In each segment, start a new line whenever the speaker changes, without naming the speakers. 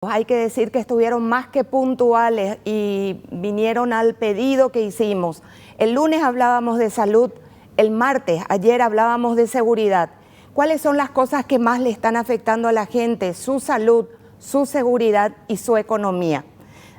Hay que decir que estuvieron más que puntuales y vinieron al pedido que hicimos. El lunes hablábamos de salud, el martes, ayer hablábamos de seguridad. ¿Cuáles son las cosas que más le están afectando a la gente? Su salud, su seguridad y su economía.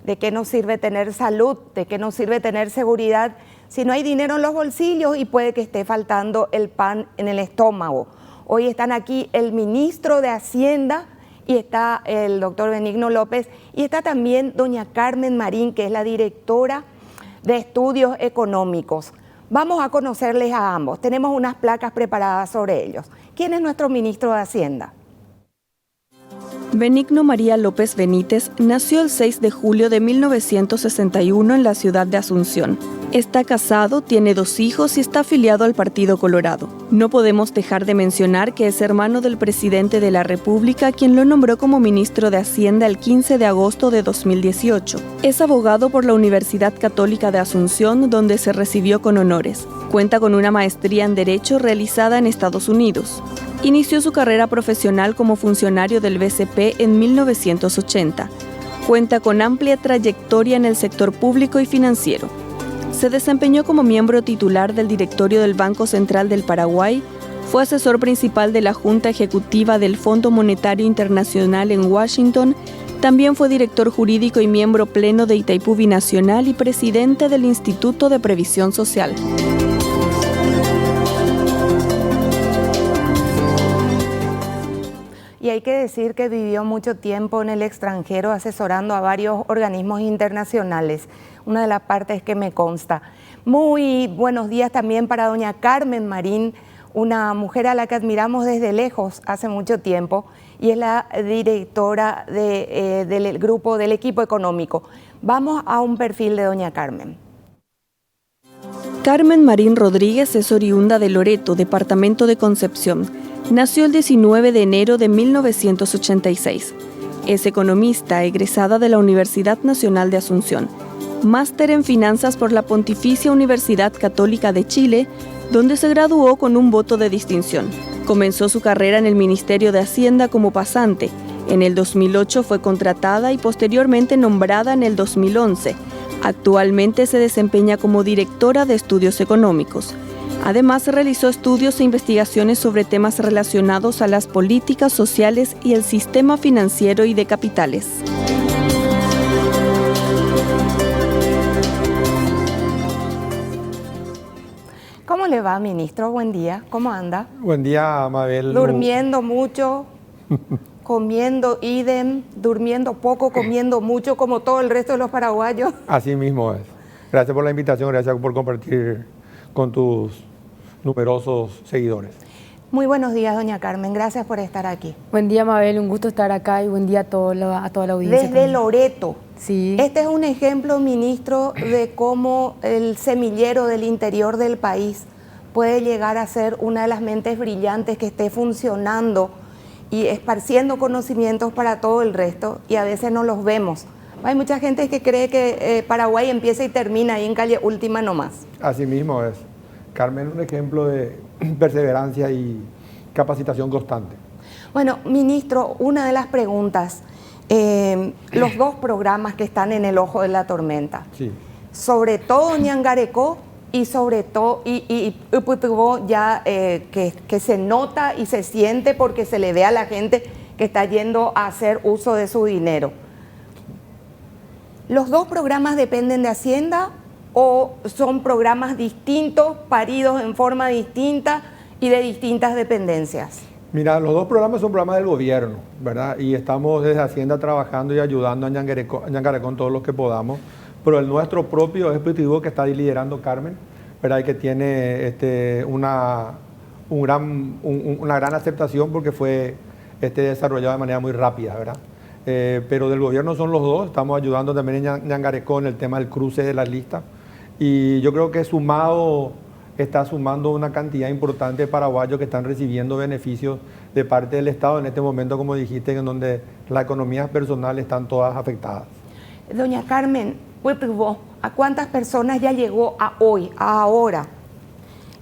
¿De qué nos sirve tener salud? ¿De qué nos sirve tener seguridad si no hay dinero en los bolsillos y puede que esté faltando el pan en el estómago? Hoy están aquí el ministro de Hacienda y está el doctor Benigno López y está también doña Carmen Marín, que es la directora de Estudios Económicos. Vamos a conocerles a ambos. Tenemos unas placas preparadas sobre ellos. ¿Quién es nuestro ministro de Hacienda?
Benigno María López Benítez nació el 6 de julio de 1961 en la ciudad de Asunción. Está casado, tiene 2 hijos y está afiliado al Partido Colorado. No podemos dejar de mencionar que es hermano del presidente de la República, quien lo nombró como ministro de Hacienda el 15 de agosto de 2018. Es abogado por la Universidad Católica de Asunción, donde se recibió con honores. Cuenta con una maestría en Derecho realizada en Estados Unidos. Inició su carrera profesional como funcionario del BCP en 1980. Cuenta con amplia trayectoria en el sector público y financiero. Se desempeñó como miembro titular del directorio del Banco Central del Paraguay, fue asesor principal de la Junta Ejecutiva del Fondo Monetario Internacional en Washington, también fue director jurídico y miembro pleno de Itaipú Binacional y presidente del Instituto de Previsión Social.
Y hay que decir que vivió mucho tiempo en el extranjero asesorando a varios organismos internacionales, una de las partes que me consta. Muy buenos días también para doña Carmen Marín, una mujer a la que admiramos desde lejos hace mucho tiempo y es la directora del grupo del equipo económico. Vamos a un perfil de doña Carmen.
Carmen Marín Rodríguez es oriunda de Loreto, departamento de Concepción. Nació el 19 de enero de 1986. Es economista, egresada de la Universidad Nacional de Asunción. Máster en Finanzas por la Pontificia Universidad Católica de Chile, donde se graduó con un voto de distinción. Comenzó su carrera en el Ministerio de Hacienda como pasante. En el 2008 fue contratada y posteriormente nombrada en el 2011. Actualmente se desempeña como directora de Estudios Económicos. Además, realizó estudios e investigaciones sobre temas relacionados a las políticas sociales y el sistema financiero y de capitales.
¿Cómo le va, ministro? Buen día. ¿Cómo anda?
Buen día, Mabel.
Durmiendo mucho, comiendo idem, durmiendo poco, comiendo mucho, como todo el resto de los paraguayos.
Así mismo es. Gracias por la invitación, gracias por compartir con tus numerosos seguidores.
Muy buenos días, doña Carmen. Gracias por estar aquí.
Buen día, Mabel. Un gusto estar acá y buen día a toda la audiencia.
Desde Loreto.
Sí.
Este es un ejemplo, ministro, de cómo el semillero del interior del país puede llegar a ser una de las mentes brillantes que esté funcionando y esparciendo conocimientos para todo el resto, y a veces no los vemos. Hay mucha gente que cree que Paraguay empieza y termina ahí en calle última nomás. Así mismo es.
Carmen es un ejemplo de perseverancia y capacitación constante.
Bueno, ministro, una de las preguntas, los 2 programas que están en el ojo de la tormenta,
sí.
Sobre todo Ñangarecó y sobre todo y Uputubó, ya que se nota y se siente porque se le ve a la gente que está yendo a hacer uso de su dinero. ¿Los 2 programas dependen de Hacienda o son programas distintos, paridos en forma distinta y de distintas dependencias?
Mira, los 2 programas son programas del gobierno, ¿verdad? Y estamos desde Hacienda trabajando y ayudando a Ñangarecó en todo lo que podamos. Pero el nuestro propio es Uputubó, que está liderando Carmen, ¿verdad? Y que tiene una gran aceptación porque fue desarrollado de manera muy rápida, ¿verdad? Pero del gobierno son los 2, estamos ayudando también en Ñangarecó en el tema del cruce de las listas. Y yo creo que está sumando una cantidad importante de paraguayos que están recibiendo beneficios de parte del Estado en este momento, como dijiste, en donde las economías personales están todas afectadas.
Doña Carmen, ¿a cuántas personas ya llegó ahora?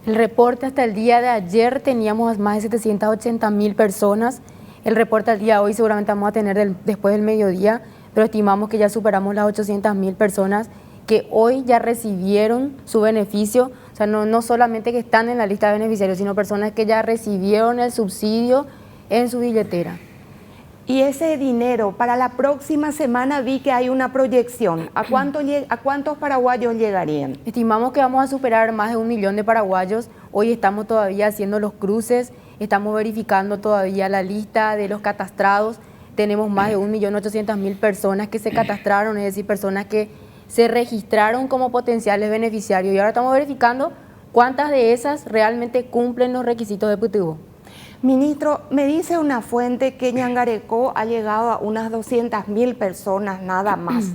El reporte hasta el día de ayer teníamos más de 780.000 personas El reporte al día de hoy seguramente vamos a tener después del mediodía, pero estimamos que ya superamos las 800.000 personas que hoy ya recibieron su beneficio. O sea, no solamente que están en la lista de beneficiarios, sino personas que ya recibieron el subsidio en su billetera.
Y ese dinero, para la próxima semana vi que hay una proyección. ¿A cuántos paraguayos llegarían?
Estimamos que vamos a superar más de 1 millón de paraguayos. Hoy estamos todavía haciendo los cruces, estamos verificando todavía la lista de los catastrados. Tenemos más de 1.800.000 personas que se catastraron, es decir, personas que se registraron como potenciales beneficiarios. Y ahora estamos verificando cuántas de esas realmente cumplen los requisitos de PTU.
Ministro, me dice una fuente que Ñangarecó ha llegado a unas 200.000 personas nada más.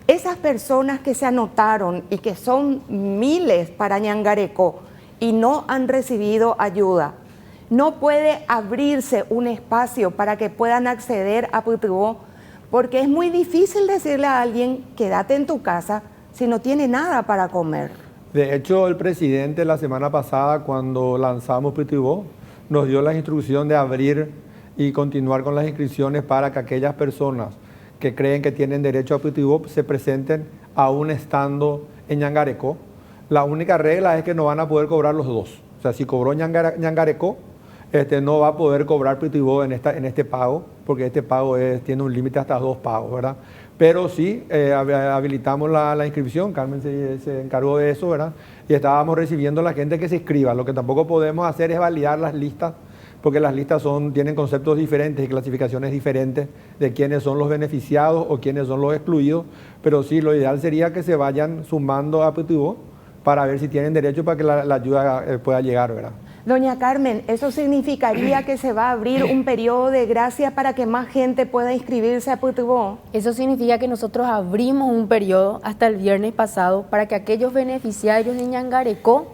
Esas personas que se anotaron y que son miles para Ñangarecó y no han recibido ayuda, ¿no puede abrirse un espacio para que puedan acceder a PTU? Porque es muy difícil decirle a alguien, quédate en tu casa si no tiene nada para comer.
De hecho, el presidente la semana pasada, cuando lanzamos PTU, nos dio la instrucción de abrir y continuar con las inscripciones para que aquellas personas que creen que tienen derecho a PTU se presenten aún estando en Ñangarecó. La única regla es que no van a poder cobrar los dos. O sea, si cobró Ñangarecó, no va a poder cobrar PTU en este pago, porque este pago tiene un límite hasta 2 pagos, ¿verdad? Pero sí, habilitamos la inscripción, Carmen se encargó de eso, ¿verdad? Y estábamos recibiendo a la gente que se inscriba. Lo que tampoco podemos hacer es validar las listas, porque las listas tienen conceptos diferentes y clasificaciones diferentes de quiénes son los beneficiados o quiénes son los excluidos, pero sí, lo ideal sería que se vayan sumando a PTU para ver si tienen derecho para que la ayuda pueda llegar, ¿verdad?
Doña Carmen, ¿eso significaría que se va a abrir un periodo de gracia para que más gente pueda inscribirse a PTU?
Eso significa que nosotros abrimos un periodo hasta el viernes pasado para que aquellos beneficiarios de Ñangarecó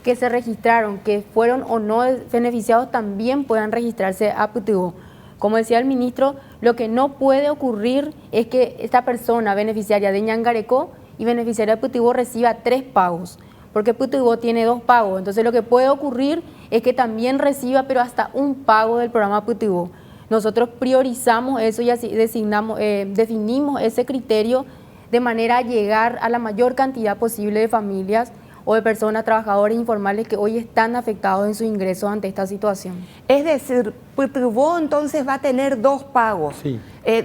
que se registraron, que fueron o no beneficiados, también puedan registrarse a PTU. Como decía el ministro, lo que no puede ocurrir es que esta persona beneficiaria de Ñangarecó y beneficiaria de PTU reciba 3 pagos. Porque PTU tiene 2 pagos, entonces lo que puede ocurrir es que también reciba, pero hasta un pago del programa PTU. Nosotros priorizamos eso y así definimos ese criterio de manera a llegar a la mayor cantidad posible de familias o de personas, trabajadores informales que hoy están afectados en sus ingresos ante esta situación.
Es decir, PTU entonces va a tener 2 pagos.
Sí.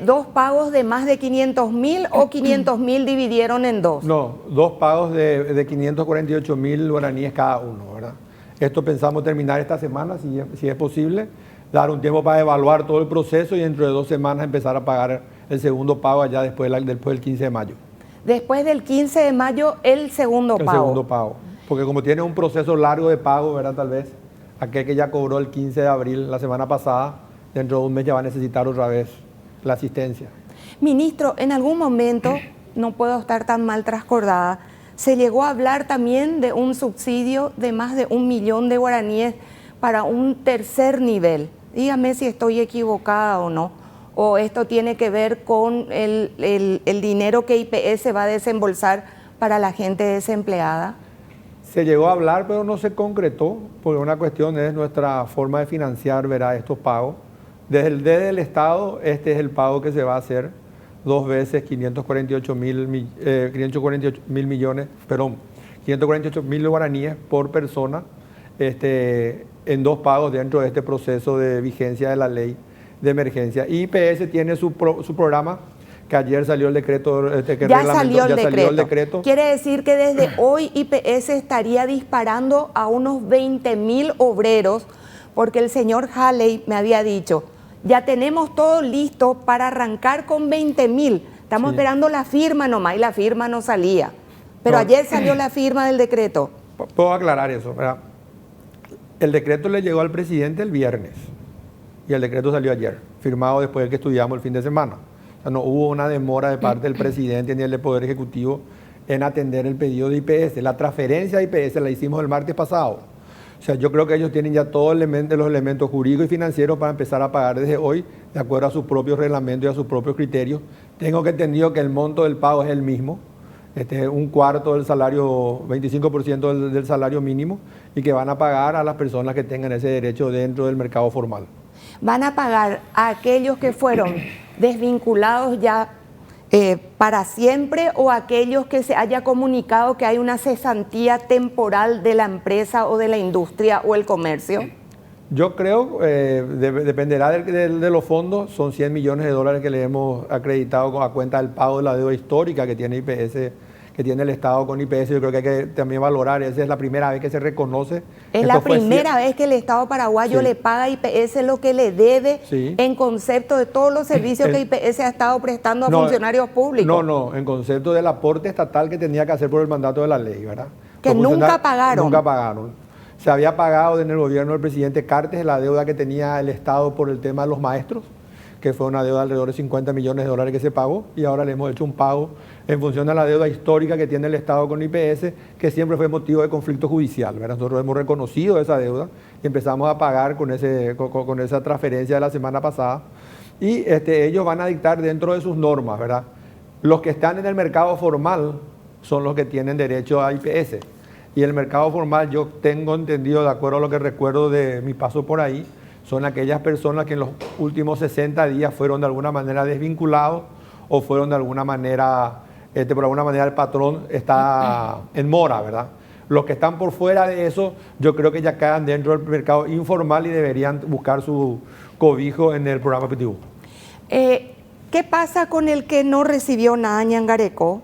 2 pagos de más de 500.000 o 500.000 dividieron en 2.
No, 2 pagos de 548.000 guaraníes cada uno, ¿verdad? Esto pensamos terminar esta semana, si es posible, dar un tiempo para evaluar todo el proceso y dentro de 2 semanas empezar a pagar el segundo pago allá después del 15 de mayo.
Después del 15 de mayo, el segundo pago.
El segundo pago. Porque como tiene un proceso largo de pago, ¿verdad? Tal vez aquel que ya cobró el 15 de abril la semana pasada, dentro de un mes ya va a necesitar otra vez la asistencia.
Ministro, en algún momento, no puedo estar tan mal transcordada, se llegó a hablar también de un subsidio de más de 1 millón de guaraníes para un tercer nivel. Dígame si estoy equivocada o no. ¿O esto tiene que ver con el dinero que IPS va a desembolsar para la gente desempleada?
Se llegó a hablar, pero no se concretó, porque una cuestión es nuestra forma de financiar, ¿verdad?, estos pagos. Desde el Estado, este es el pago que se va a hacer 2 veces 548.000 guaraníes por persona, en 2 pagos dentro de este proceso de vigencia de la ley de emergencia. Y IPS tiene su programa, que ayer salió el decreto.
Ya salió el decreto. Quiere decir que desde hoy IPS estaría disparando a unos 20.000 obreros, porque el señor Halley me había dicho, ya tenemos todo listo para arrancar con 20.000. Estamos esperando la firma nomás y la firma no salía. Pero ayer salió la firma del decreto.
Puedo aclarar eso, ¿verdad? El decreto le llegó al presidente el viernes y el decreto salió ayer, firmado después de que estudiamos el fin de semana. O sea, no hubo una demora de parte del presidente ni del Poder Ejecutivo en atender el pedido de IPS. La transferencia de IPS la hicimos el martes pasado. O sea, yo creo que ellos tienen ya todos los elementos jurídicos y financieros para empezar a pagar desde hoy, de acuerdo a sus propios reglamentos y a sus propios criterios. Tengo que entendido que el monto del pago es el mismo, un cuarto del salario, 25% del salario mínimo, y que van a pagar a las personas que tengan ese derecho dentro del mercado formal.
¿van a pagar a aquellos que fueron desvinculados ya para siempre o a aquellos que se haya comunicado que hay una cesantía temporal de la empresa o de la industria o el comercio?
Yo creo, dependerá de los fondos, son 100 millones de dólares que le hemos acreditado a cuenta del pago de la deuda histórica que tiene IPS, que tiene el Estado con IPS. Yo creo que hay que también valorar, esa es la primera vez que se reconoce.
Es la primera vez que el Estado paraguayo le paga a IPS lo que le debe en concepto de todos los servicios que IPS ha estado prestando a funcionarios públicos.
No, en concepto del aporte estatal que tenía que hacer por el mandato de la ley, ¿verdad?
Que nunca pagaron.
Nunca pagaron. Se había pagado en el gobierno del presidente Cartes la deuda que tenía el Estado por el tema de los maestros, que fue una deuda de alrededor de 50 millones de dólares que se pagó, y ahora le hemos hecho un pago en función de la deuda histórica que tiene el Estado con IPS, que siempre fue motivo de conflicto judicial, ¿verdad? Nosotros hemos reconocido esa deuda y empezamos a pagar con esa transferencia de la semana pasada, y ellos van a dictar dentro de sus normas, ¿verdad? Los que están en el mercado formal son los que tienen derecho a IPS, y el mercado formal, yo tengo entendido, de acuerdo a lo que recuerdo de mi paso por ahí, son aquellas personas que en los últimos 60 días fueron de alguna manera desvinculados o fueron de alguna manera, por alguna manera el patrón está en mora, ¿verdad? Los que están por fuera de eso, yo creo que ya quedan dentro del mercado informal y deberían buscar su cobijo en el programa PTU.
¿Qué pasa con el que no recibió nada en Ñangarecó?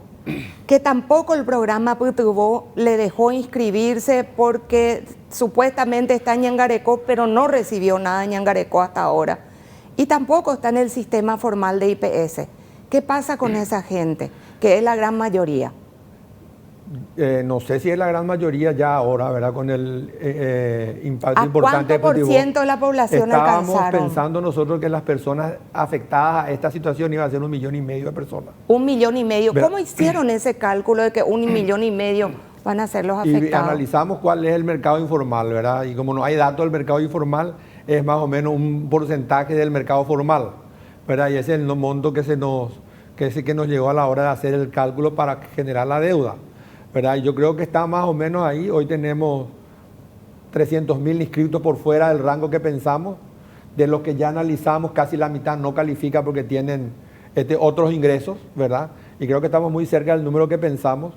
Que tampoco el programa PTU le dejó inscribirse porque supuestamente está en Ñangarecó, pero no recibió nada en Ñangarecó hasta ahora. Y tampoco está en el sistema formal de IPS. ¿Qué pasa con esa gente, que es la gran mayoría?
No sé si es la gran mayoría ya ahora, ¿verdad? Con el impacto importante de PTU.
¿Cuánto por ciento de la población alcanzaron?
Estábamos pensando nosotros que las personas afectadas a esta situación iban a ser 1,5 millones de personas.
1,5 millones.
¿Verdad?
¿Cómo hicieron ese cálculo de que 1,5 millones van a ser los afectados?
Y analizamos cuál es el mercado informal, ¿verdad? Y como no hay datos del mercado informal, es más o menos un porcentaje del mercado formal, ¿verdad? Y ese es el monto que nos llegó a la hora de hacer el cálculo para generar la deuda, ¿verdad? Y yo creo que está más o menos ahí. Hoy tenemos 300.000 inscritos por fuera del rango que pensamos. De los que ya analizamos, casi la mitad no califica porque tienen otros ingresos, ¿verdad? Y creo que estamos muy cerca del número que pensamos.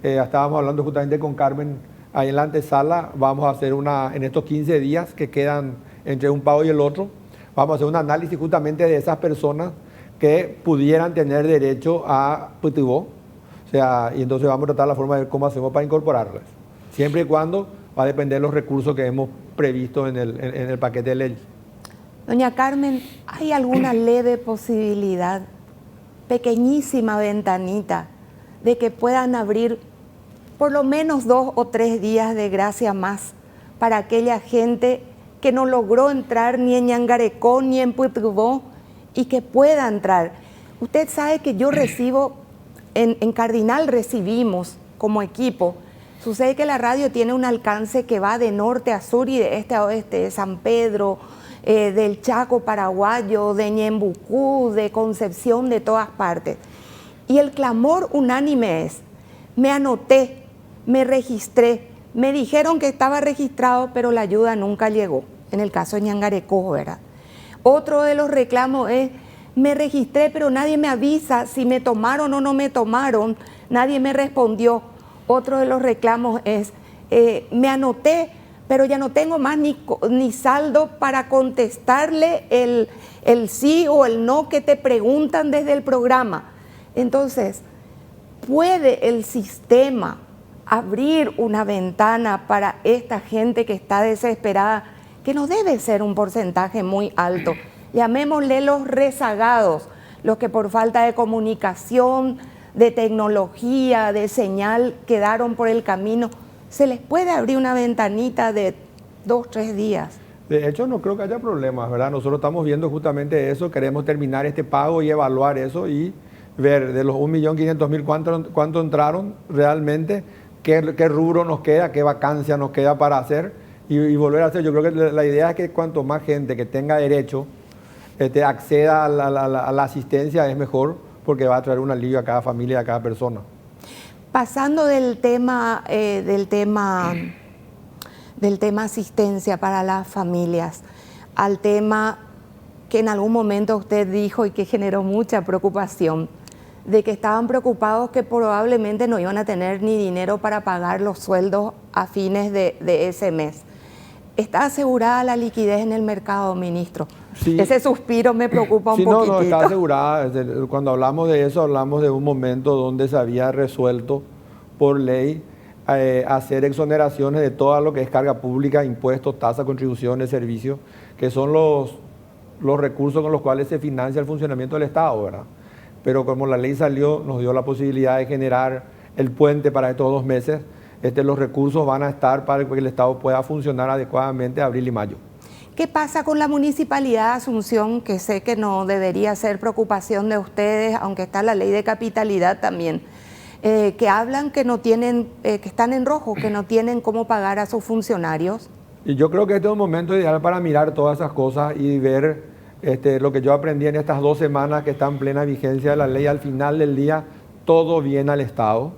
Estábamos hablando justamente con Carmen ahí en la antesala. Vamos a hacer en estos 15 días que quedan entre un pago y el otro, vamos a hacer un análisis justamente de esas personas que pudieran tener derecho a PTU. O sea, y entonces vamos a tratar la forma de ver cómo hacemos para incorporarlas. Siempre y cuando va a depender de los recursos que hemos previsto en el paquete de ley.
Doña Carmen, ¿hay alguna leve posibilidad, pequeñísima ventanita, de que puedan abrir por lo menos 2 o 3 días de gracia más para aquella gente que no logró entrar ni en Ñangarecó ni en PTU y que pueda entrar? Usted sabe que yo recibo, en Cardinal recibimos como equipo, sucede que la radio tiene un alcance que va de norte a sur y de este a oeste, de San Pedro, del Chaco paraguayo, de Ñembucú, de Concepción, de todas partes. Y el clamor unánime es: me anoté, me registré, me dijeron que estaba registrado, pero la ayuda nunca llegó, en el caso de Ñangarecó, ¿verdad? Otro de los reclamos es: me registré, pero nadie me avisa si me tomaron o no me tomaron, nadie me respondió. Otro de los reclamos es: me anoté, pero ya no tengo más ni saldo para contestarle el sí o el no que te preguntan desde el programa. Entonces, ¿puede el sistema abrir una ventana para esta gente que está desesperada, que no debe ser un porcentaje muy alto? Llamémosle los rezagados, los que por falta de comunicación, de tecnología, de señal, quedaron por el camino. ¿Se les puede abrir una ventanita de 2 o 3 días?
De hecho, no creo que haya problemas, ¿verdad? Nosotros estamos viendo justamente eso, queremos terminar este pago y evaluar eso y ver de los 1.500.000 cuánto entraron realmente, qué rubro nos queda, qué vacancia nos queda para hacer y volver a hacer. Yo creo que la idea es que cuanto más gente que tenga derecho acceda a la asistencia es mejor, porque va a traer un alivio a cada familia, a cada persona.
Pasando del tema asistencia para las familias al tema que en algún momento usted dijo y que generó mucha preocupación, de que estaban preocupados que probablemente no iban a tener ni dinero para pagar los sueldos a fines de ese mes. ¿Está asegurada la liquidez en el mercado, ministro?
Sí.
Ese suspiro me preocupa un
Sí,
poquitito.
no, está asegurada. Cuando hablamos de eso, hablamos de un momento donde se había resuelto por ley hacer exoneraciones de todo lo que es carga pública, impuestos, tasas, contribuciones, servicios, que son los recursos con los cuales se financia el funcionamiento del Estado, ¿verdad? Pero como la ley salió, nos dio la posibilidad de generar el puente para estos 2 meses. Los recursos van a estar para que el Estado pueda funcionar adecuadamente abril y mayo.
¿Qué pasa con la Municipalidad de Asunción? Que sé que no debería ser preocupación de ustedes, aunque está la ley de capitalidad también, que hablan que no tienen, que están en rojo, que no tienen cómo pagar a sus funcionarios.
Y yo creo que este es un momento ideal para mirar todas esas cosas y ver lo que yo aprendí en estas 2 semanas que está en plena vigencia de la ley. Al final del día, todo viene al Estado.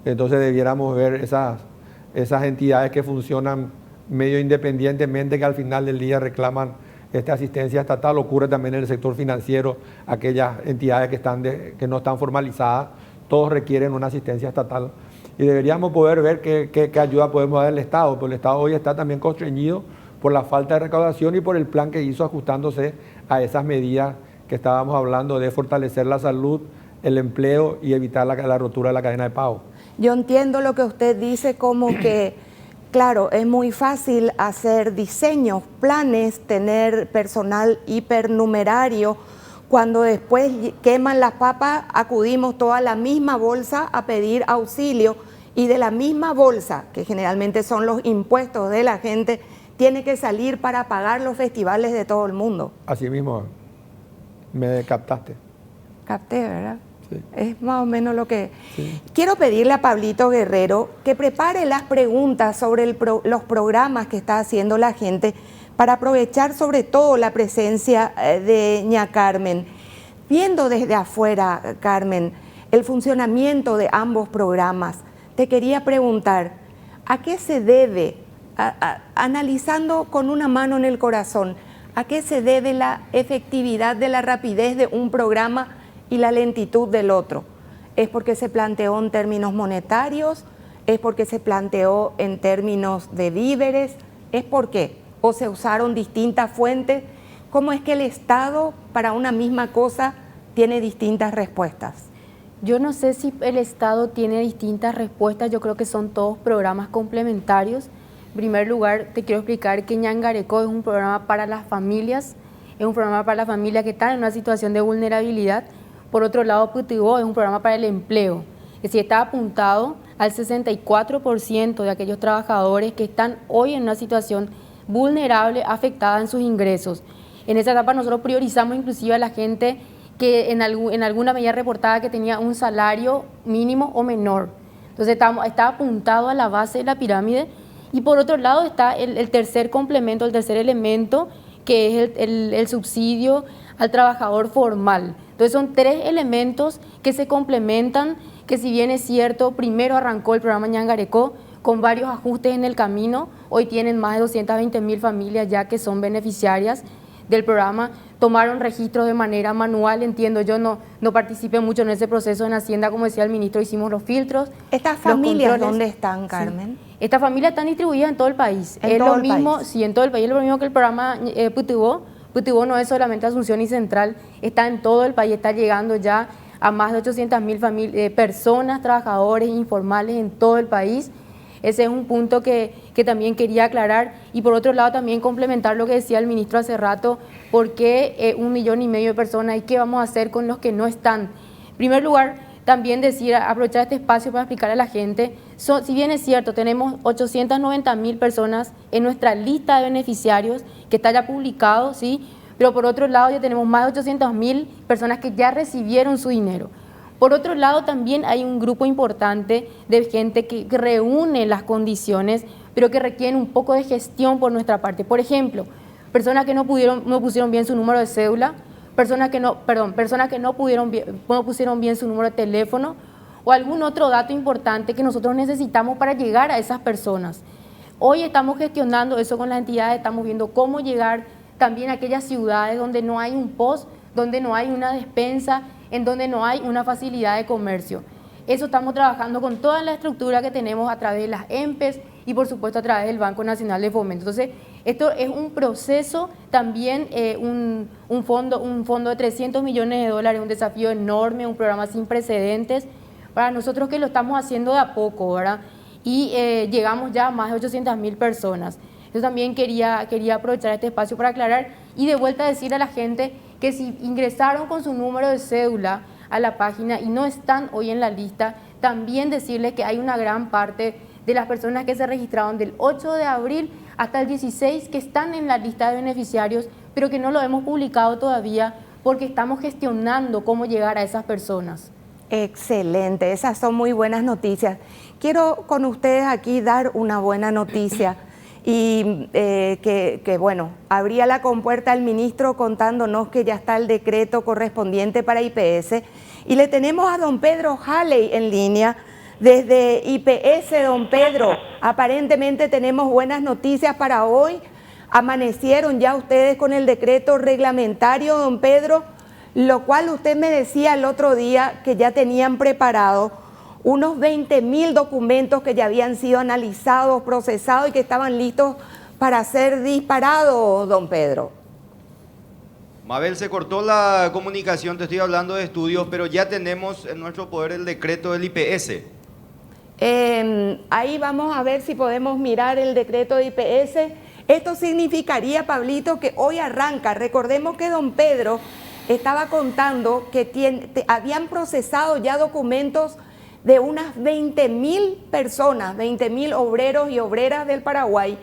Entonces debiéramos ver esas entidades que funcionan medio independientemente, que al final del día reclaman esta asistencia estatal. Ocurre también en el sector financiero, aquellas entidades que no están formalizadas, todos requieren una asistencia estatal. Y deberíamos poder ver qué ayuda podemos dar al Estado, porque el Estado hoy está también constreñido por la falta de recaudación y por el plan que hizo ajustándose a esas medidas que estábamos hablando de fortalecer la salud, el empleo y evitar la rotura de la cadena de pago.
Yo entiendo lo que usted dice como que, claro, es muy fácil hacer diseños, planes, tener personal hipernumerario. Cuando después queman las papas, acudimos toda la misma bolsa a pedir auxilio y de la misma bolsa, que generalmente son los impuestos de la gente, tiene que salir para pagar los festivales de todo el mundo.
Así mismo, me captaste.
Capté, ¿verdad?
Sí.
Es más o menos lo que...
Sí.
Quiero pedirle a Pablito Guerrero que prepare las preguntas sobre los programas que está haciendo la gente para aprovechar sobre todo la presencia de ña Carmen. Viendo desde afuera, Carmen, el funcionamiento de ambos programas, te quería preguntar, ¿a qué se debe, analizando con una mano en el corazón, a qué se debe la efectividad de la rapidez de un programa y la lentitud del otro? ¿Es porque se planteó en términos monetarios? ¿Es porque se planteó en términos de víveres? ¿Es por qué? ¿O se usaron distintas fuentes? ¿Cómo es que el Estado para una misma cosa tiene distintas respuestas?
Yo no sé si el Estado tiene distintas respuestas, yo creo que son todos programas complementarios. En primer lugar, te quiero explicar que Ñangareco es un programa para las familias, es un programa para las familias que están en una situación de vulnerabilidad. Por otro lado, Putibó es un programa para el empleo, es decir, está apuntado al 64% de aquellos trabajadores que están hoy en una situación vulnerable, afectada en sus ingresos. En esa etapa nosotros priorizamos inclusive a la gente que en alguna medida reportada que tenía un salario mínimo o menor. Entonces está apuntado a la base de la pirámide. Y por otro lado está el tercer complemento, el tercer elemento, que es el subsidio al trabajador formal. Entonces son 3 elementos que se complementan, que si bien es cierto, primero arrancó el programa Ñangareco con varios ajustes en el camino, hoy tienen más de 220.000 familias ya que son beneficiarias del programa, tomaron registros de manera manual, entiendo, yo no participé mucho en ese proceso en Hacienda, como decía el ministro, hicimos los filtros.
¿Estas familias dónde están, Carmen?
Sí. Estas familias están distribuidas en todo el país.
¿En todo el
mismo,
país?
Sí, en todo el país, es lo mismo que el programa Putibó. Putibó no es solamente Asunción y Central, está en todo el país, está llegando ya a más de 800.000 personas, trabajadores informales en todo el país. Ese es un punto que también quería aclarar. Y por otro lado también complementar lo que decía el ministro hace rato, ¿por qué 1,5 millones de personas y qué vamos a hacer con los que no están? En primer lugar, también aprovechar este espacio para explicar a la gente, si bien es cierto, tenemos 890.000 personas en nuestra lista de beneficiarios, que está ya publicado, ¿sí? Pero por otro lado ya tenemos más de 800.000 personas que ya recibieron su dinero. Por otro lado, también hay un grupo importante de gente que reúne las condiciones, pero que requieren un poco de gestión por nuestra parte. Por ejemplo, personas que no pusieron bien su número de cédula, personas que no pusieron bien su número de teléfono o algún otro dato importante que nosotros necesitamos para llegar a esas personas. Hoy estamos gestionando eso con las entidades, estamos viendo cómo llegar también aquellas ciudades donde no hay un POS, donde no hay una despensa, en donde no hay una facilidad de comercio. Eso estamos trabajando con toda la estructura que tenemos a través de las EMPES y por supuesto a través del Banco Nacional de Fomento. Entonces, esto es un proceso, también un fondo de 300 millones de dólares, un desafío enorme, un programa sin precedentes, para nosotros que lo estamos haciendo de a poco, ¿verdad? Y llegamos ya a más de 800.000 personas. Yo también quería aprovechar este espacio para aclarar y de vuelta decir a la gente que si ingresaron con su número de cédula a la página y no están hoy en la lista, también decirles que hay una gran parte de las personas que se registraron del 8 de abril hasta el 16 que están en la lista de beneficiarios, pero que no lo hemos publicado todavía porque estamos gestionando cómo llegar a esas personas.
Excelente, esas son muy buenas noticias. Quiero con ustedes aquí dar una buena noticia y bueno, abría la compuerta al ministro contándonos que ya está el decreto correspondiente para IPS y le tenemos a don Pedro Halley en línea desde IPS. Don Pedro, aparentemente tenemos buenas noticias para hoy. Amanecieron ya ustedes con el decreto reglamentario, don Pedro, lo cual usted me decía el otro día que ya tenían preparado unos 20.000 documentos que ya habían sido analizados, procesados y que estaban listos para ser disparados, don Pedro.
Mabel, se cortó la comunicación, te estoy hablando de estudios, pero ya tenemos en nuestro poder el decreto del IPS.
Ahí vamos a ver si podemos mirar el decreto de IPS. Esto significaría, Pablito, que hoy arranca. Recordemos que don Pedro estaba contando que habían procesado ya documentos de unas 20.000 personas, 20.000 obreros y obreras del Paraguay,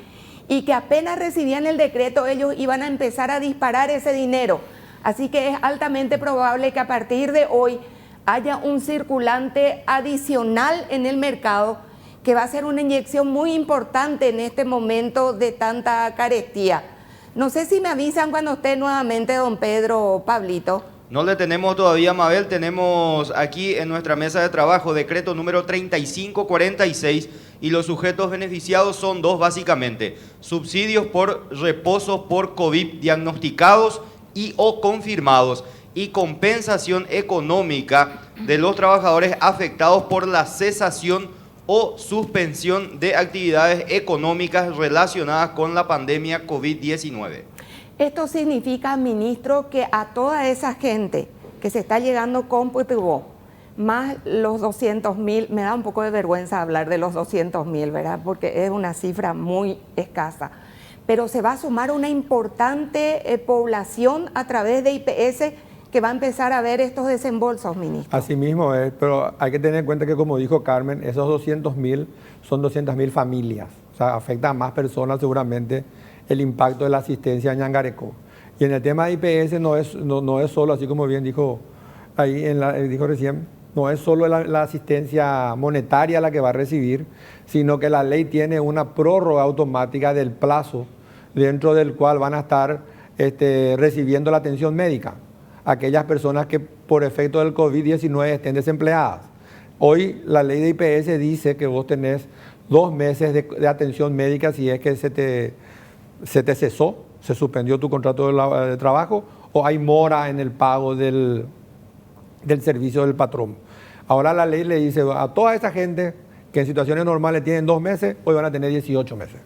y que apenas recibían el decreto ellos iban a empezar a disparar ese dinero. Así que es altamente probable que a partir de hoy haya un circulante adicional en el mercado que va a ser una inyección muy importante en este momento de tanta carestía. No sé si me avisan cuando esté nuevamente don Pedro o Pablito.
No le tenemos todavía, Mabel, tenemos aquí en nuestra mesa de trabajo decreto número 3546 y los sujetos beneficiados son dos básicamente: subsidios por reposos por COVID diagnosticados y o confirmados y compensación económica de los trabajadores afectados por la cesación o suspensión de actividades económicas relacionadas con la pandemia COVID-19.
Esto significa, ministro, que a toda esa gente que se está llegando con PTU, más los 200.000, me da un poco de vergüenza hablar de los 200.000, ¿verdad? Porque es una cifra muy escasa, pero se va a sumar una importante población a través de IPS que va a empezar a ver estos desembolsos, ministro.
Así mismo es, pero hay que tener en cuenta que, como dijo Carmen, esos 200.000 son 200.000 familias, o sea, afecta a más personas seguramente el impacto de la asistencia a Ñangarecó. Y en el tema de IPS no es solo, así como bien dijo ahí, dijo recién, no es solo la asistencia monetaria la que va a recibir, sino que la ley tiene una prórroga automática del plazo dentro del cual van a estar recibiendo la atención médica aquellas personas que por efecto del COVID-19 estén desempleadas. Hoy la ley de IPS dice que vos tenés 2 meses de atención médica si es que se te cesó, se suspendió tu contrato de trabajo o hay mora en el pago del servicio del patrón. Ahora la ley le dice a toda esa gente que en situaciones normales tienen 2 meses, hoy van a tener 18 meses.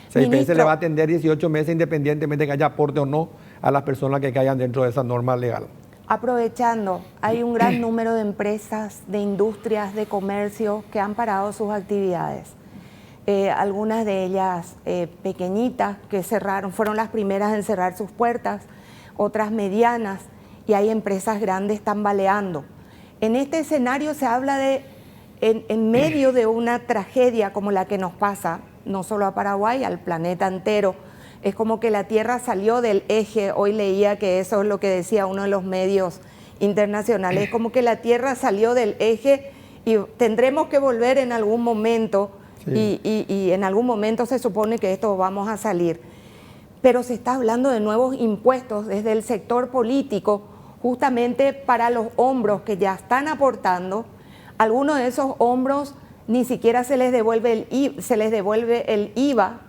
O sea, IPS le va a atender 18 meses independientemente de que haya aporte o no a las personas que caigan dentro de esa norma legal.
Aprovechando, hay un gran número de empresas, de industrias, de comercio que han parado sus actividades. Algunas de ellas pequeñitas que cerraron, fueron las primeras en cerrar sus puertas, otras medianas, y hay empresas grandes tambaleando. En este escenario se habla de, en medio de una tragedia como la que nos pasa, no solo a Paraguay, al planeta entero, es como que la Tierra salió del eje. Hoy leía que eso es lo que decía uno de los medios internacionales, es como que la Tierra salió del eje y tendremos que volver en algún momento. Sí. Y en algún momento se supone que esto vamos a salir. Pero se está hablando de nuevos impuestos desde el sector político, justamente para los hombros que ya están aportando. Algunos de esos hombros ni siquiera se les devuelve el IVA,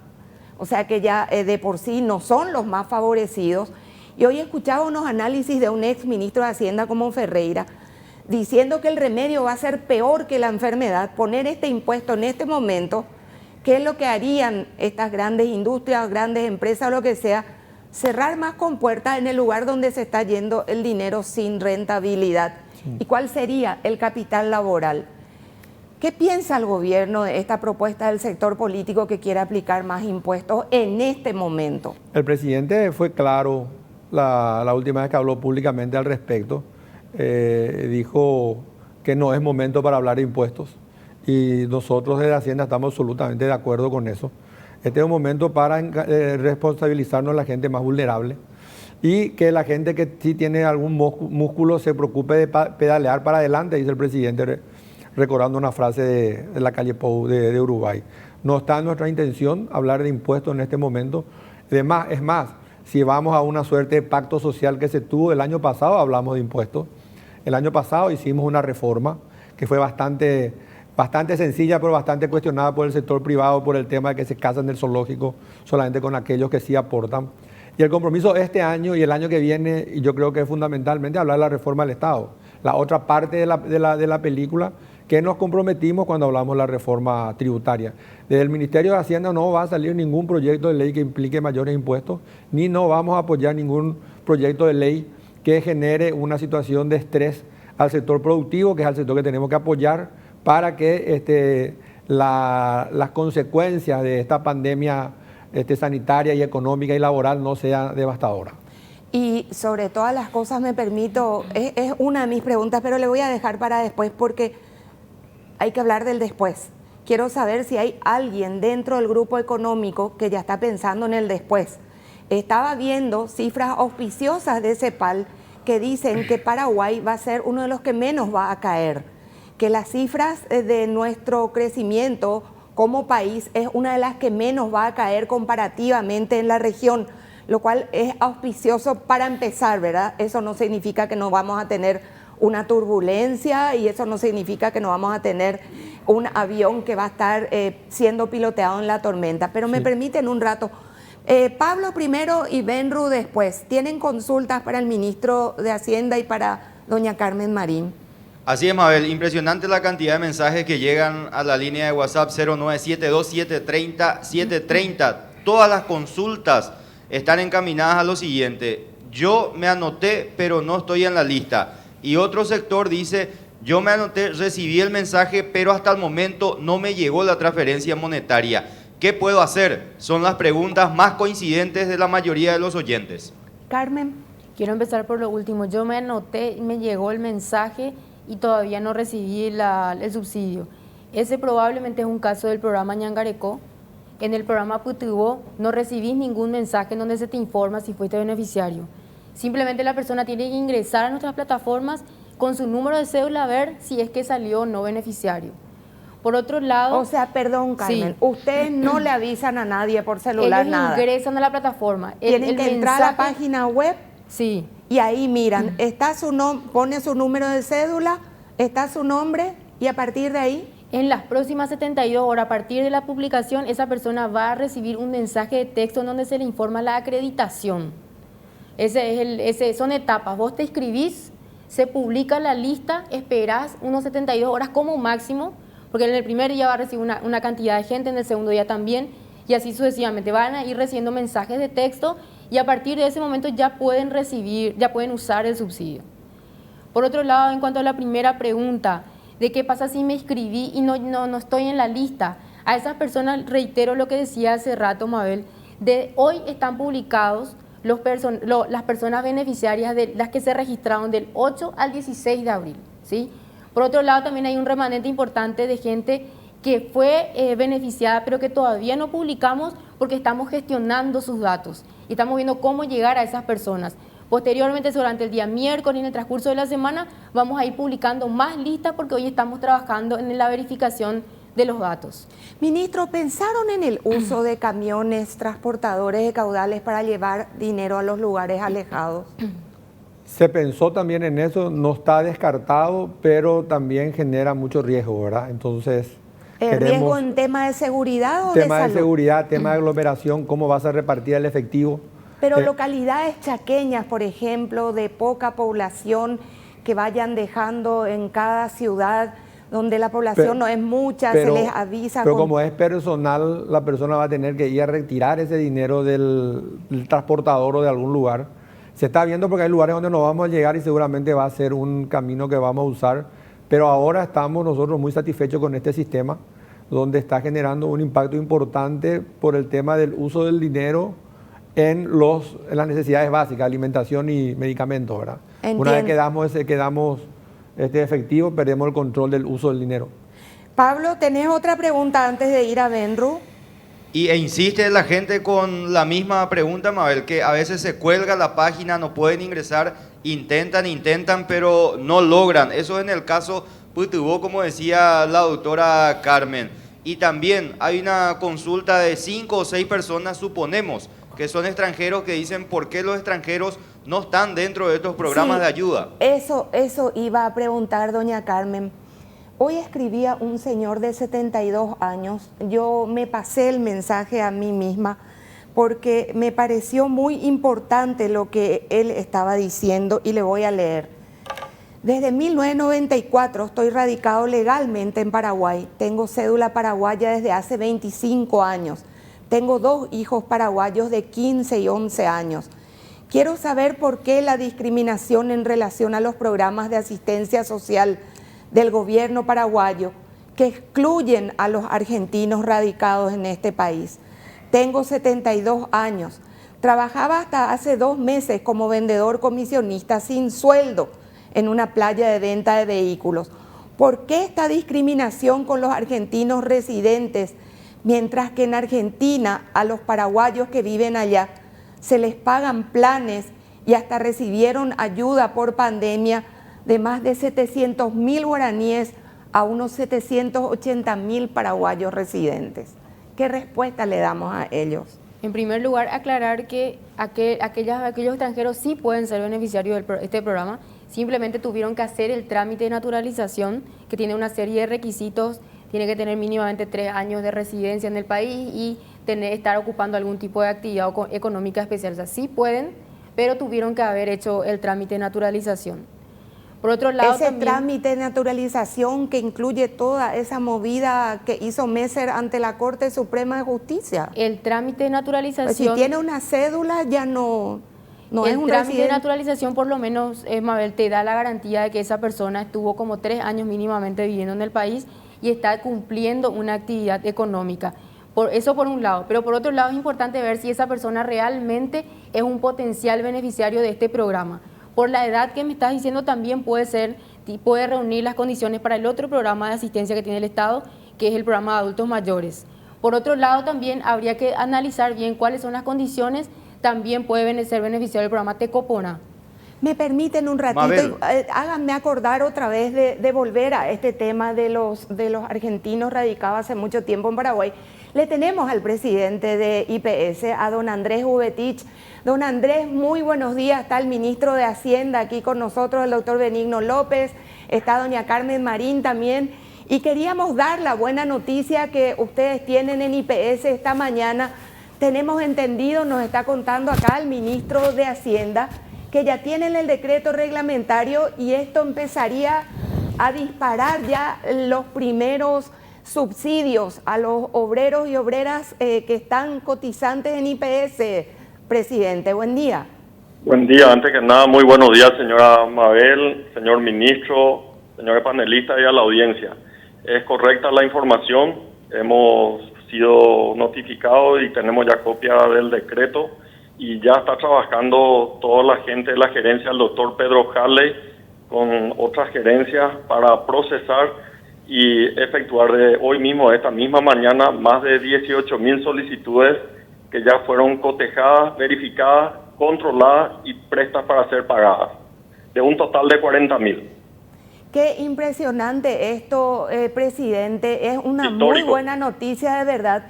o sea que ya de por sí no son los más favorecidos. Y hoy escuchaba unos análisis de un ex ministro de Hacienda como Ferreira, diciendo que el remedio va a ser peor que la enfermedad, poner este impuesto en este momento. ¿Qué es lo que harían estas grandes industrias, grandes empresas o lo que sea? Cerrar más compuertas en el lugar donde se está yendo el dinero sin rentabilidad. Sí. ¿Y cuál sería el capital laboral? ¿Qué piensa el gobierno de esta propuesta del sector político que quiere aplicar más impuestos en este momento?
El presidente fue claro la última vez que habló públicamente al respecto. Dijo que no es momento para hablar de impuestos y nosotros desde Hacienda estamos absolutamente de acuerdo con eso. Este es un momento para responsabilizarnos de la gente más vulnerable y que la gente que sí tiene algún músculo se preocupe de pedalear para adelante, dice el presidente, recordando una frase de la calle Pou de Uruguay. No está en nuestra intención hablar de impuestos en este momento. Es más, si vamos a una suerte de pacto social que se tuvo el año pasado, hablamos de impuestos. El año pasado hicimos una reforma que fue bastante sencilla, pero bastante cuestionada por el sector privado por el tema de que se casan del zoológico solamente con aquellos que sí aportan. Y el compromiso este año y el año que viene, y yo creo que es fundamentalmente hablar de la reforma del Estado. La otra parte de la película que nos comprometimos cuando hablamos de la reforma tributaria. Desde el Ministerio de Hacienda no va a salir ningún proyecto de ley que implique mayores impuestos, ni no vamos a apoyar ningún proyecto de ley que genere una situación de estrés al sector productivo, que es el sector que tenemos que apoyar para que las consecuencias de esta pandemia sanitaria y económica y laboral no sean devastadoras.
Y sobre todas las cosas me permito, es una de mis preguntas, pero le voy a dejar para después porque hay que hablar del después. Quiero saber si hay alguien dentro del grupo económico que ya está pensando en el después. Estaba viendo cifras auspiciosas de CEPAL que dicen que Paraguay va a ser uno de los que menos va a caer, que las cifras de nuestro crecimiento como país es una de las que menos va a caer comparativamente en la región, lo cual es auspicioso para empezar, ¿verdad? Eso no significa que no vamos a tener una turbulencia y eso no significa que no vamos a tener un avión que va a estar siendo piloteado en la tormenta. Pero me permiten un rato. Pablo primero y Benru después. ¿Tienen consultas para el ministro de Hacienda y para doña Carmen Marín?
Así es, Mabel. Impresionante la cantidad de mensajes que llegan a la línea de WhatsApp 0972-730-730. Todas las consultas están encaminadas a lo siguiente. Yo me anoté, pero no estoy en la lista. Y otro sector dice, yo me anoté, recibí el mensaje, pero hasta el momento no me llegó la transferencia monetaria. ¿Qué puedo hacer? Son las preguntas más coincidentes de la mayoría de los oyentes.
Carmen.
Quiero empezar por lo último. Yo me anoté, me llegó el mensaje y todavía no recibí el subsidio. Ese probablemente es un caso del programa Ñangarecó. En el programa Putubó no recibís ningún mensaje en donde se te informa si fuiste beneficiario. Simplemente la persona tiene que ingresar a nuestras plataformas con su número de cédula a ver si es que salió o no beneficiario. Por otro lado...
O sea, perdón, Carmen,
sí.
Ustedes no le avisan a nadie por celular,
ellos
nada.
Ingresan a la plataforma.
Tienen que entrar a la página web.
Sí.
Y ahí miran, está pone su número de cédula, está su nombre y a partir de ahí...
En las próximas 72 horas, a partir de la publicación, esa persona va a recibir un mensaje de texto en donde se le informa la acreditación. Son etapas. Vos te inscribís, se publica la lista, esperás unos 72 horas como máximo, porque en el primer día va a recibir una cantidad de gente, en el segundo día también, y así sucesivamente. Van a ir recibiendo mensajes de texto y a partir de ese momento ya pueden usar el subsidio. Por otro lado, en cuanto a la primera pregunta, de qué pasa si me inscribí y no estoy en la lista, a esas personas reitero lo que decía hace rato Mabel, de hoy están publicados las personas beneficiarias de las que se registraron del 8 al 16 de abril, ¿sí? Por otro lado, también hay un remanente importante de gente que fue beneficiada, pero que todavía no publicamos porque estamos gestionando sus datos y estamos viendo cómo llegar a esas personas. Posteriormente, durante el día miércoles y en el transcurso de la semana, vamos a ir publicando más listas porque hoy estamos trabajando en la verificación de los datos.
Ministro, ¿pensaron en el uso de camiones transportadores de caudales para llevar dinero a los lugares alejados?
Se pensó también en eso, no está descartado, pero también genera mucho riesgo, ¿verdad? Entonces,
¿Riesgo en tema de seguridad o
tema
de
de
salud?
seguridad, tema de aglomeración, cómo vas a repartir el efectivo.
Pero localidades chaqueñas, por ejemplo, de poca población, que vayan dejando en cada ciudad donde la población no es mucha, se les avisa.
Pero como es personal, la persona va a tener que ir a retirar ese dinero del transportador o de algún lugar. Se está viendo porque hay lugares donde no vamos a llegar y seguramente va a ser un camino que vamos a usar. Pero ahora estamos nosotros muy satisfechos con este sistema, donde está generando un impacto importante por el tema del uso del dinero en las necesidades básicas, alimentación y medicamentos, ¿verdad?
Entiendo.
Una vez que damos este efectivo, perdemos el control del uso del dinero.
Pablo, ¿tenés otra pregunta antes de ir a Benru?
E insiste la gente con la misma pregunta, Mabel, que a veces se cuelga la página, no pueden ingresar, intentan, pero no logran. Eso en el caso Putubó, como decía la doctora Carmen. Y también hay una consulta de 5 o 6 personas, suponemos, que son extranjeros, que dicen por qué los extranjeros no están dentro de estos programas de ayuda.
Eso iba a preguntar, doña Carmen. Hoy escribía un señor de 72 años, yo me pasé el mensaje a mí misma porque me pareció muy importante lo que él estaba diciendo y le voy a leer. Desde 1994 estoy radicado legalmente en Paraguay, tengo cédula paraguaya desde hace 25 años, tengo 2 hijos paraguayos de 15 y 11 años. Quiero saber por qué la discriminación en relación a los programas de asistencia social del gobierno paraguayo que excluyen a los argentinos radicados en este país. Tengo 72 años, trabajaba hasta hace 2 meses como vendedor comisionista sin sueldo en una playa de venta de vehículos. ¿Por qué esta discriminación con los argentinos residentes, mientras que en Argentina a los paraguayos que viven allá se les pagan planes y hasta recibieron ayuda por pandemia de más de 700.000 guaraníes a unos 780.000 paraguayos residentes? ¿Qué respuesta le damos a ellos?
En primer lugar, aclarar que aquellos extranjeros sí pueden ser beneficiarios de este programa, simplemente tuvieron que hacer el trámite de naturalización, que tiene una serie de requisitos, tiene que tener mínimamente 3 años de residencia en el país y estar ocupando algún tipo de actividad económica especial. O sea, sí pueden, pero tuvieron que haber hecho el trámite de naturalización. Por otro lado,
ese trámite de naturalización que incluye toda esa movida que hizo Messer ante la Corte Suprema de Justicia.
El trámite de naturalización...
Pues si tiene una cédula ya no es un residente. El
trámite de naturalización por lo menos, Mabel, te da la garantía de que esa persona estuvo como 3 años mínimamente viviendo en el país y está cumpliendo una actividad económica. Eso por un lado, pero por otro lado es importante ver si esa persona realmente es un potencial beneficiario de este programa. Por la edad que me estás diciendo también puede reunir las condiciones para el otro programa de asistencia que tiene el Estado, que es el programa de adultos mayores. Por otro lado también habría que analizar bien cuáles son las condiciones, también puede ser beneficiario del programa Tecopona.
Me permiten un ratito, háganme acordar otra vez de volver a este tema de los argentinos radicados hace mucho tiempo en Paraguay. Le tenemos al presidente de IPS, a don Andrés Ubetich. Don Andrés, muy buenos días. Está el ministro de Hacienda aquí con nosotros, el doctor Benigno López, está doña Carmen Marín también. Y queríamos dar la buena noticia que ustedes tienen en IPS esta mañana. Tenemos entendido, nos está contando acá el ministro de Hacienda, que ya tienen el decreto reglamentario y esto empezaría a disparar ya los primeros subsidios a los obreros y obreras que están cotizantes en IPS. Presidente, buen día.
Buen día, antes que nada, muy buenos días, señora Mabel, señor ministro, señores panelistas y a la audiencia. Es correcta la información, hemos sido notificados y tenemos ya copia del decreto y ya está trabajando toda la gente de la gerencia, el doctor Pedro Harley, con otras gerencias para procesar y efectuar de hoy mismo, esta misma mañana, más de 18.000 solicitudes que ya fueron cotejadas, verificadas, controladas y prestas para ser pagadas, de un total de 40.000.
Qué impresionante esto, presidente, es una
histórico.
Muy buena noticia de verdad.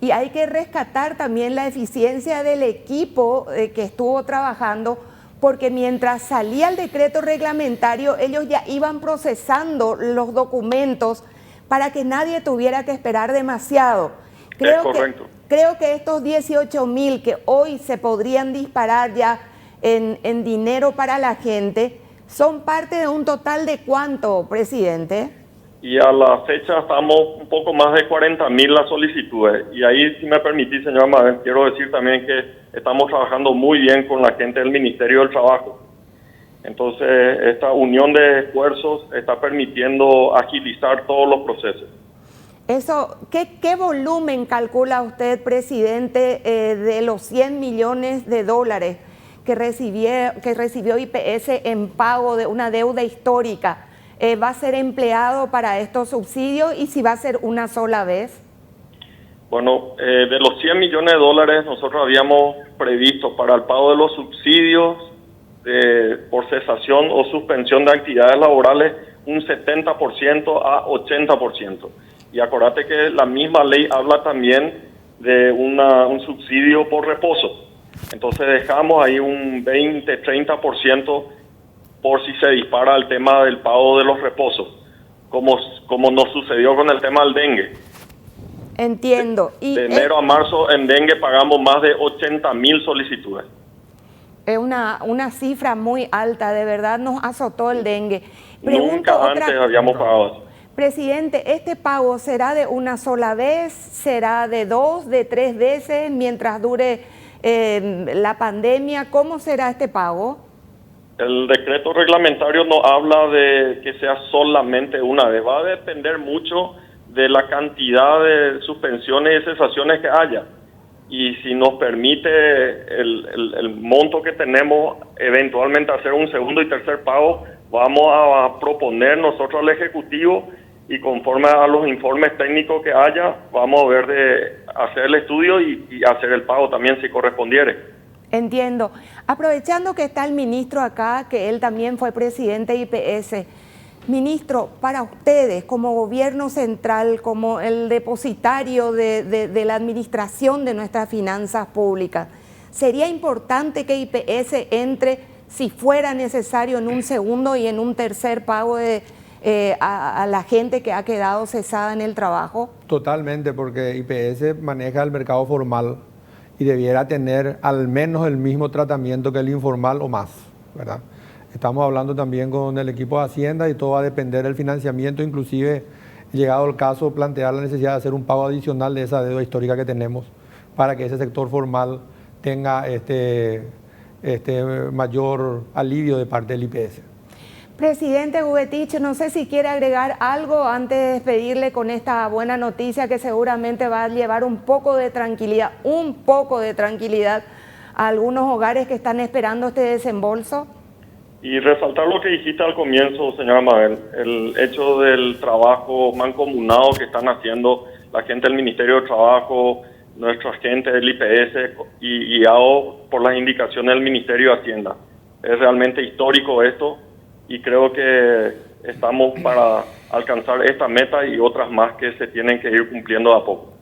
Y hay que rescatar también la eficiencia del equipo que estuvo trabajando, porque mientras salía el decreto reglamentario, ellos ya iban procesando los documentos para que nadie tuviera que esperar demasiado.
Es correcto.
Creo que estos 18.000 que hoy se podrían disparar ya en dinero para la gente, son parte de un total de ¿cuánto, presidente?
Y a la fecha estamos un poco más de 40.000 las solicitudes. Y ahí, si me permitís, señora Mabel, quiero decir también que estamos trabajando muy bien con la gente del Ministerio del Trabajo. Entonces, esta unión de esfuerzos está permitiendo agilizar todos los procesos.
Eso, ¿qué volumen calcula usted, presidente, de los 100 millones de dólares que recibió IPS en pago de una deuda histórica? ¿Va a ser empleado para estos subsidios y si va a ser una sola vez?
Bueno, de los 100 millones de dólares nosotros habíamos previsto para el pago de los subsidios por cesación o suspensión de actividades laborales un 70% a 80%. Y acuérdate que la misma ley habla también de un subsidio por reposo. Entonces dejamos ahí un 20-30% por si se dispara el tema del pago de los reposos, como nos sucedió con el tema del dengue.
Entiendo.
De enero a marzo en dengue pagamos más de 80.000 solicitudes.
Es una cifra muy alta, de verdad nos azotó el dengue.
Nunca antes habíamos pagado así.
Presidente, ¿este pago será de una sola vez? ¿Será de 2, de 3 veces mientras dure la pandemia? ¿Cómo será este pago?
El decreto reglamentario no habla de que sea solamente una vez. Va a depender mucho de la cantidad de suspensiones y cesaciones que haya. Y si nos permite el monto que tenemos, eventualmente hacer un segundo y tercer pago, vamos a proponer nosotros al Ejecutivo y conforme a los informes técnicos que haya, vamos a ver de hacer el estudio y hacer el pago también si correspondiere.
Entiendo. Aprovechando que está el ministro acá, que él también fue presidente de IPS, ministro, para ustedes como gobierno central, como el depositario de la administración de nuestras finanzas públicas, ¿sería importante que IPS entre, si fuera necesario, en un segundo y en un tercer pago a la gente que ha quedado cesada en el trabajo?
Totalmente, porque IPS maneja el mercado formal y debiera tener al menos el mismo tratamiento que el informal o más, ¿verdad? Estamos hablando también con el equipo de Hacienda y todo va a depender del financiamiento, inclusive, llegado el caso, plantear la necesidad de hacer un pago adicional de esa deuda histórica que tenemos para que ese sector formal tenga mayor alivio de parte del IPS.
Presidente Ubetich, no sé si quiere agregar algo antes de despedirle con esta buena noticia que seguramente va a llevar un poco de tranquilidad a algunos hogares que están esperando este desembolso.
Y resaltar lo que dijiste al comienzo, señora Mabel, el hecho del trabajo mancomunado que están haciendo la gente del Ministerio de Trabajo, nuestra gente del IPS y guiado por las indicaciones del Ministerio de Hacienda. Es realmente histórico esto y creo que estamos para alcanzar esta meta y otras más que se tienen que ir cumpliendo de a poco.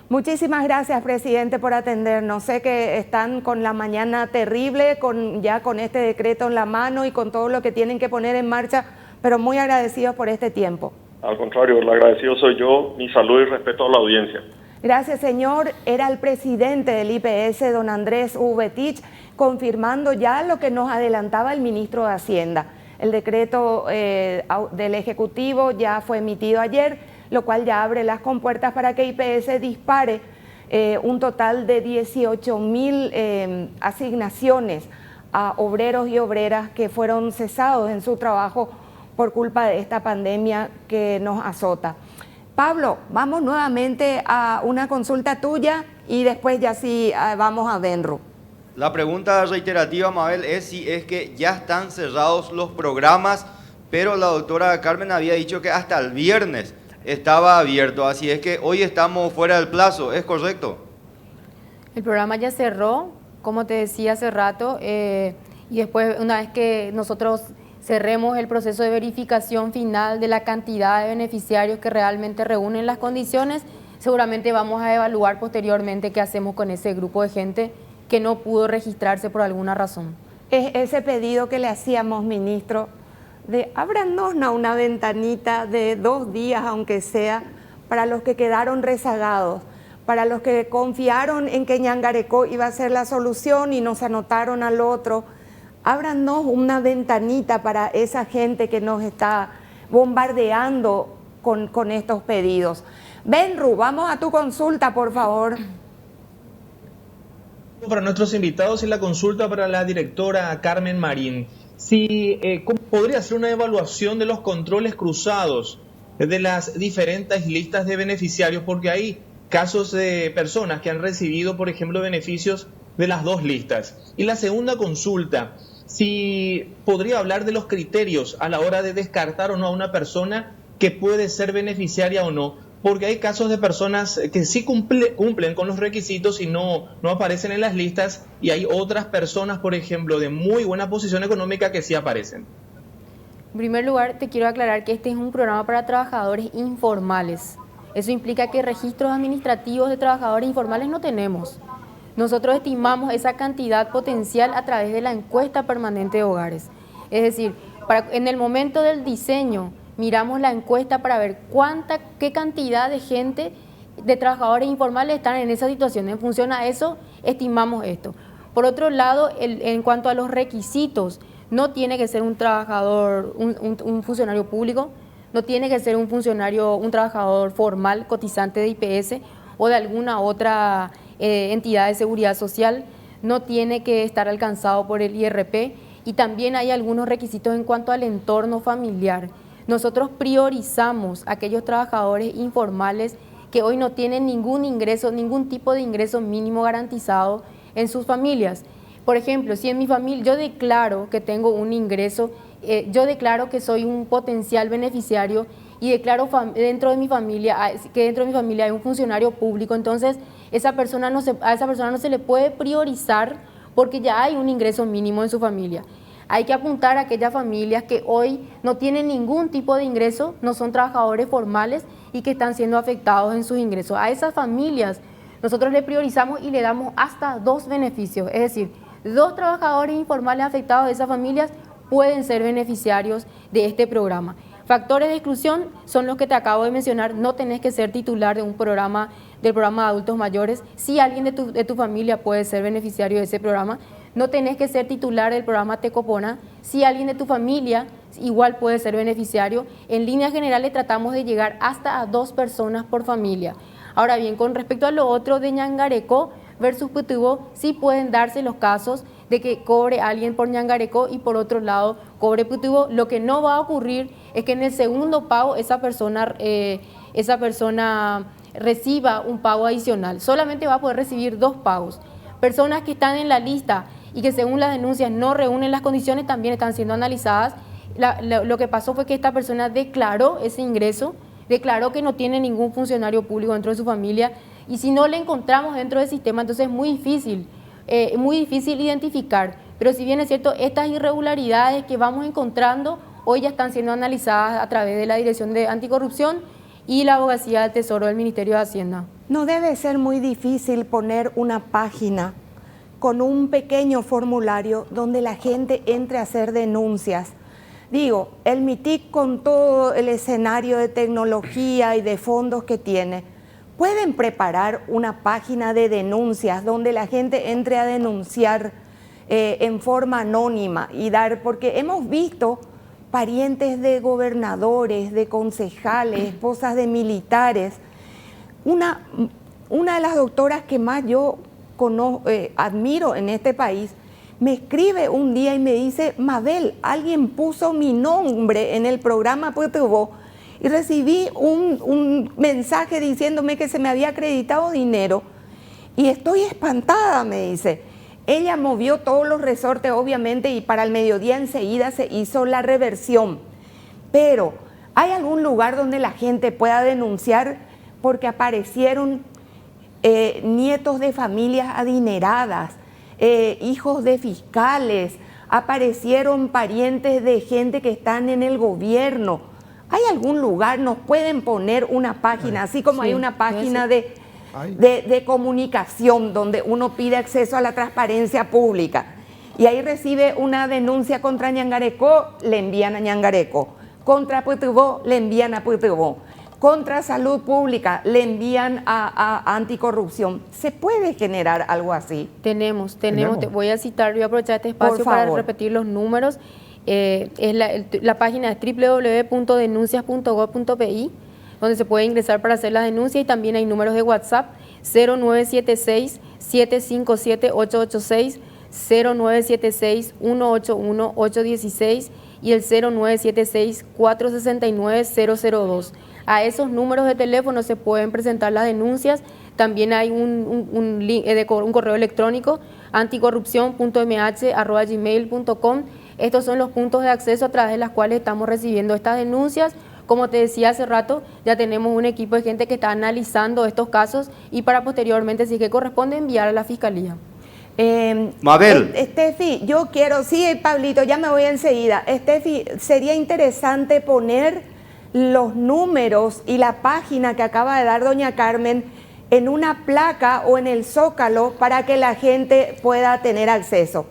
Muchísimas gracias, presidente, por atendernos. Sé que están con la mañana terrible, ya con este decreto en la mano y con todo lo que tienen que poner en marcha, pero muy agradecidos por este tiempo.
Al contrario, el agradecido soy yo, mi salud y respeto a la audiencia.
Gracias, señor. Era el presidente del IPS, don Andrés Ubetich, confirmando ya lo que nos adelantaba el ministro de Hacienda. El decreto del Ejecutivo ya fue emitido ayer, lo cual ya abre las compuertas para que IPS dispare un total de 18.000 asignaciones a obreros y obreras que fueron cesados en su trabajo por culpa de esta pandemia que nos azota. Pablo, vamos nuevamente a una consulta tuya y después ya sí vamos a Benru.
La pregunta reiterativa, Mabel, es si es que ya están cerrados los programas, pero la doctora Carmen había dicho que hasta el viernes estaba abierto, así es que hoy estamos fuera del plazo, ¿es correcto?
El programa ya cerró, como te decía hace rato, y después, una vez que nosotros cerremos el proceso de verificación final de la cantidad de beneficiarios que realmente reúnen las condiciones, seguramente vamos a evaluar posteriormente qué hacemos con ese grupo de gente que no pudo registrarse por alguna razón.
Ese pedido que le hacíamos, ministro, de ábranos una ventanita de 2 días, aunque sea, para los que quedaron rezagados, para los que confiaron en que Ñangarecó iba a ser la solución y nos anotaron al otro. Ábranos una ventanita para esa gente que nos está bombardeando con estos pedidos. Benru, vamos a tu consulta, por favor.
Para nuestros invitados y la consulta para la directora Carmen Marín. ¿Cómo podría ser una evaluación de los controles cruzados de las diferentes listas de beneficiarios? Porque hay casos de personas que han recibido, por ejemplo, beneficios de las 2 listas. Y la segunda consulta, si podría hablar de los criterios a la hora de descartar o no a una persona que puede ser beneficiaria o no, porque hay casos de personas que sí cumplen con los requisitos y no aparecen en las listas, y hay otras personas, por ejemplo, de muy buena posición económica que sí aparecen.
En primer lugar, te quiero aclarar que este es un programa para trabajadores informales. Eso implica que registros administrativos de trabajadores informales no tenemos. Nosotros estimamos esa cantidad potencial a través de la encuesta permanente de hogares. Es decir, en el momento del diseño, miramos la encuesta para ver qué cantidad de gente, de trabajadores informales están en esa situación. En función a eso, estimamos esto. Por otro lado, en cuanto a los requisitos, no tiene que ser un trabajador, un funcionario público, no tiene que ser un trabajador formal, cotizante de IPS o de alguna otra entidad de seguridad social, no tiene que estar alcanzado por el IRP, y también hay algunos requisitos en cuanto al entorno familiar. Nosotros priorizamos a aquellos trabajadores informales que hoy no tienen ningún ingreso, ningún tipo de ingreso mínimo garantizado en sus familias. Por ejemplo, si en mi familia yo declaro que tengo un ingreso, yo declaro que soy un potencial beneficiario y declaro que dentro de mi familia hay un funcionario público, entonces a esa persona no se le puede priorizar porque ya hay un ingreso mínimo en su familia. Hay que apuntar a aquellas familias que hoy no tienen ningún tipo de ingreso, no son trabajadores formales y que están siendo afectados en sus ingresos. A esas familias nosotros le priorizamos y le damos hasta 2 beneficios, es decir, 2 trabajadores informales afectados de esas familias pueden ser beneficiarios de este programa. Factores de exclusión son los que te acabo de mencionar. No tenés que ser titular de del programa de adultos mayores. Si alguien de tu familia puede ser beneficiario de ese programa. No tenés que ser titular del programa Tecopona. Si alguien de tu familia igual puede ser beneficiario. En líneas generales tratamos de llegar hasta a 2 personas por familia. Ahora bien, con respecto a lo otro de Ñangarecó versus Pitubó, sí pueden darse los casos de que cobre alguien por Ñangarecó y por otro lado cobre Pitubó. Lo que no va a ocurrir es que en el segundo pago esa persona reciba un pago adicional. Solamente va a poder recibir 2 pagos. Personas que están en la lista y que según las denuncias no reúnen las condiciones también están siendo analizadas. Lo que pasó fue que esta persona declaró ese ingreso, declaró que no tiene ningún funcionario público dentro de su familia, y si no le encontramos dentro del sistema, entonces es muy difícil identificar. Pero si bien es cierto, estas irregularidades que vamos encontrando hoy ya están siendo analizadas a través de la Dirección de Anticorrupción y la Abogacía del Tesoro del Ministerio de Hacienda.
No debe ser muy difícil poner una página con un pequeño formulario donde la gente entre a hacer denuncias. Digo, el MITIC con todo el escenario de tecnología y de fondos que tiene, pueden preparar una página de denuncias donde la gente entre a denunciar en forma anónima y porque hemos visto parientes de gobernadores, de concejales, esposas de militares. Una de las doctoras que más yo admiro en este país, me escribe un día y me dice: Mabel, alguien puso mi nombre en el programa Pitubó y recibí un mensaje diciéndome que se me había acreditado dinero y estoy espantada, me dice. Ella movió todos los resortes, obviamente, y para el mediodía enseguida se hizo la reversión. Pero, ¿hay algún lugar donde la gente pueda denunciar porque aparecieron nietos de familias adineradas, hijos de fiscales, aparecieron parientes de gente que están en el gobierno? ¿Hay algún lugar? ¿Nos pueden poner una página, así como hay una página de comunicación donde uno pide acceso a la transparencia pública? y ahí recibe una denuncia contra Ñangarecó, le envían a Ñangarecó. Contra Putubó, le envían a Putubó. Contra Salud Pública, le envían a Anticorrupción. ¿Se puede generar algo así?
Tenemos. Te voy a citar, voy a aprovechar este espacio para repetir los números. La página es www.denuncias.gov.pi, donde se puede ingresar para hacer las denuncias, y también hay números de WhatsApp 0976-757-886, 0976-181-816 y el 0976-469-002. A esos números de teléfono se pueden presentar las denuncias. También hay un correo electrónico, anticorrupción.mh@gmail.com. Estos son los puntos de acceso a través de los cuales estamos recibiendo estas denuncias. Como te decía hace rato, ya tenemos un equipo de gente que está analizando estos casos y para posteriormente, si es que corresponde, enviar a la Fiscalía.
Mabel.
Estefi, yo quiero, sí, Pablito, ya me voy enseguida. Estefi, sería interesante poner los números y la página que acaba de dar doña Carmen en una placa o en el Zócalo para que la gente pueda tener acceso.